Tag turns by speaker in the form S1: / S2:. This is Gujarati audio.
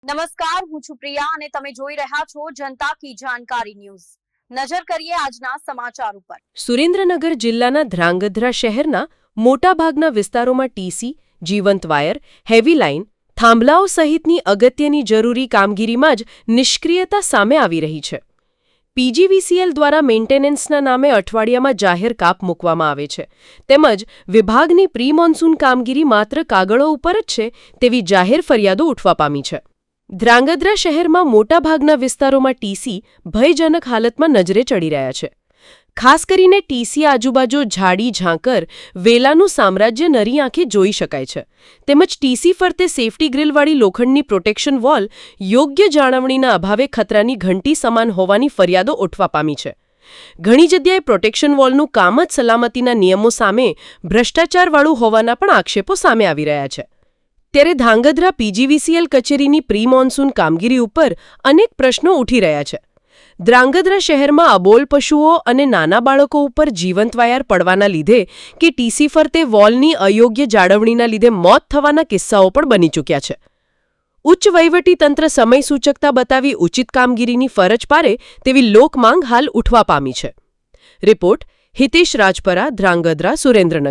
S1: નમસ્કાર, હું છું પ્રિયા અને તમે જોઈ રહ્યા છો જનતા કી જાણકારી ન્યૂઝ। નજર કરીએ આજના સમાચાર ઉપર।
S2: સુરેન્દ્રનગર જિલ્લાના ધ્રાંગધ્રા શહેરના મોટાભાગના વિસ્તારોમાં ટીસી, જીવંત વાયર, હેવી લાઇન, થાંભલાઓ સહિતની અગત્યની જરૂરી કામગીરીમાં જ નિષ્ક્રિયતા સામે આવી રહી છે। પીજીવીસીએલ દ્વારા મેન્ટેનન્સના નામે અઠવાડિયામાં જાહેર કાપ મૂકવામાં આવે છે, તેમજ વિભાગની પ્રી મોન્સૂન કામગીરી માત્ર કાગળો ઉપર જ છે તેવી જાહેર ફરિયાદો ઉઠવા પામી છે। ધ્રાંગધ્રા શહેરમાં મોટાભાગના વિસ્તારોમાં ટીસી ભયજનક હાલતમાં નજરે ચડી રહ્યા છે। ખાસ કરીને ટીસી આજુબાજુ ઝાડી ઝાંકર વેલાનું સામ્રાજ્ય નરી આંખે જોઈ શકાય છે, તેમજ ટીસી ફરતે સેફટી ગ્રીલવાળી લોખંડની પ્રોટેક્શન વોલ યોગ્ય જાળવણીના અભાવે ખતરાની ઘંટી સમાન હોવાની ફરિયાદો ઉઠવા પામી છે। ઘણી જગ્યાએ પ્રોટેક્શન વોલનું કામ જ સલામતીના નિયમો સામે ભ્રષ્ટાચારવાળું હોવાના પણ આક્ષેપો સામે આવી રહ્યા છે। ત્યારે ધ્રાંગધ્રા પીજીવીસીએલ કચેરીની પ્રી મોન્સૂન કામગીરી ઉપર અનેક પ્રશ્નો ઉઠી રહ્યા છે। ધ્રાંગધ્રા શહેરમાં અબોલ પશુઓ અને નાના બાળકો ઉપર જીવંત વાયર પડવાના લીધે કે ટીસી ફરતે વોલની અયોગ્ય જાળવણીના લીધે મોત થવાના કિસ્સાઓ પણ બની ચૂક્યા છે। ઉચ્ચ વહીવટી તંત્ર સમય સૂચકતા બતાવી ઉચિત કામગીરીની ફરજ પાડે તેવી લોકમાંગ હાલ ઉઠવા પામી છે। રિપોર્ટ હિતેશ રાજપરા, ધ્રાંગધ્રા, સુરેન્દ્રનગર।